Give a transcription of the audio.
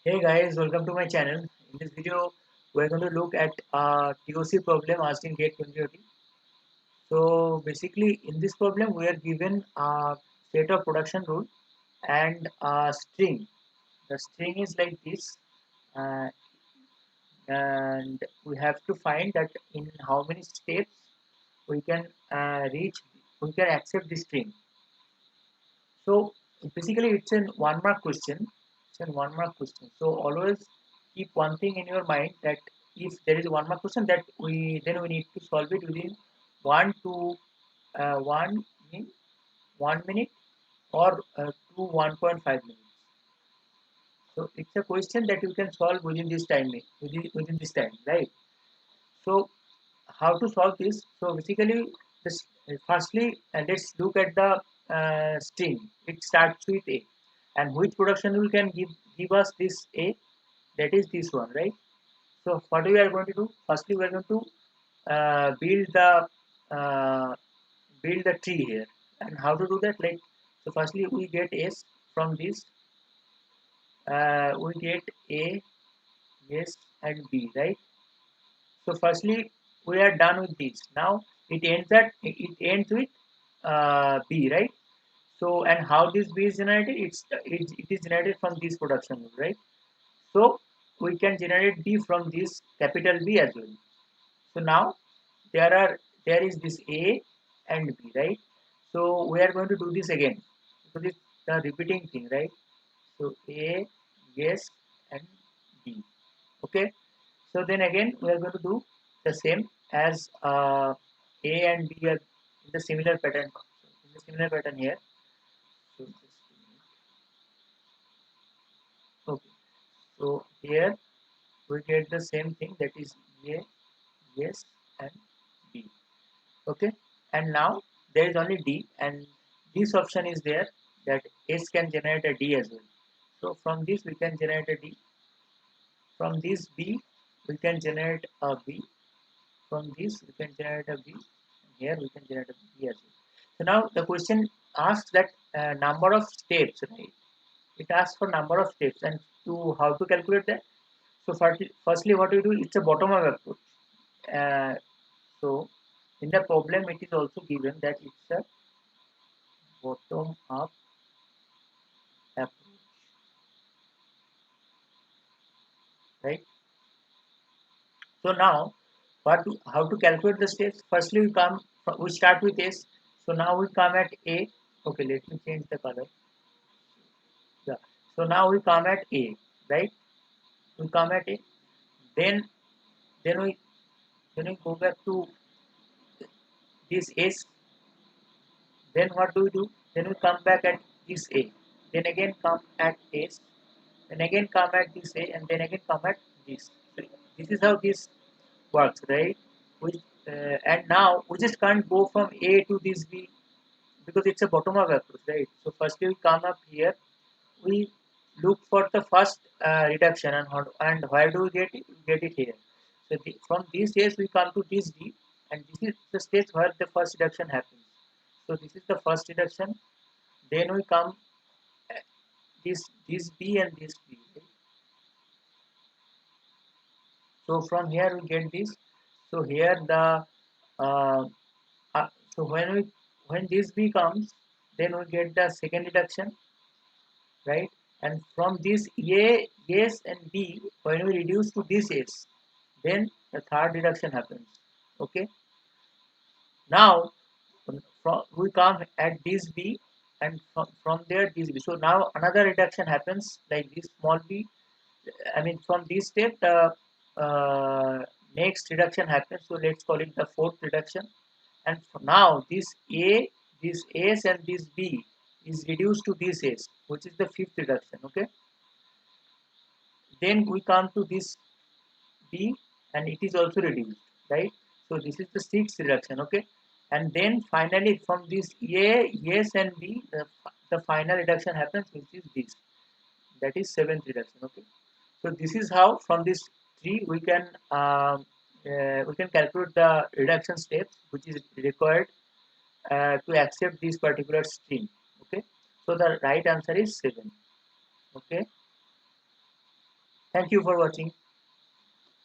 Hey guys, welcome to my channel. In this video, we're going to look at a TOC problem asked in GATE 2020. So basically, in this problem, we are given a set of production rule and a string. The string is like this, uh, and we have to find that in how many steps we can we can accept this string. So basically, it's an one mark question. It's an one mark question. So always keep one thing in your mind that if there is one mark question that we need to solve it within one to one min 1 minute or to 1.5 minutes. So it's a question that you can solve within this time within this time, right? So how to solve this? So basically, this, firstly, let's look at the string. It starts with A, and which production rule can give us this A? That is this one, right? So what we are going to do? Firstly, we are going to uh, build the uh, build the tree here. And how to do that? Like, so firstly, we get S from this. We get A, S, and B, right? So firstly, we are done with this. Now it ends with B, right? So and how this B is generated? It is generated from this production rule, right? So we can generate B from this capital B as well. So now there is this A and B, right? So we are going to do this again because it's the repeating thing, right? So A, yes, and B. Okay. So then again we are going to do the same as A and B are in the similar pattern. In the similar pattern here. So okay. So here we get the same thing, that is A, yes, and B. Okay. And now there is only D, and this option is there that S can generate a D as well. So from this we can generate a D. From this B we can generate a B. From this we can generate a B. And here we can generate a B as well. So now the question asks that number of steps, right? It asks for number of steps, and to how to calculate that. So firstly, what we do, it's a bottom-up approach. Uh, so in the problem, it is also given that it's a bottom-up approach, right? So now, how to calculate the steps? Firstly, we start with S. So now we come at A. Okay, let me change the color. Yeah. So now we come at A, right? We come at A. Then then we then we go back to this S. Then what do we do? Then we come back at this A. Then again come at S. Then again come at this A, and then again come at this. So this is how this works, right? We, and now we just can't go from A to this B because it's a bottom-up approach, right? So firstly we come up here, we look for the first reduction, and where do we get it? We get it here. So from this S we come to this D, and this is the stage where the first reduction happens. So this is the first reduction. Then we come uh, this B and this B. Right? So from here we get this. So here the uh, so when this B comes, then we get the second reduction, right? And from this A, S, and B, when we reduce to this S, then the third reduction happens. Okay. Now we come at this B, and from there this B. So now another reduction happens like this small b. I mean from this step the next reduction happens. So let's call it the fourth reduction. And now this S and this B is reduced to this S, which is the fifth reduction. Okay. Then we come to this B, and it is also reduced, right? So this is the sixth reduction. Okay. And then finally from this A, S, and B, the final reduction happens, which is this. That is seventh reduction. Okay. So this is how from this tree we can calculate the reduction steps which is required to accept this particular string. Okay. So the right answer is 7. Okay. Thank you for watching.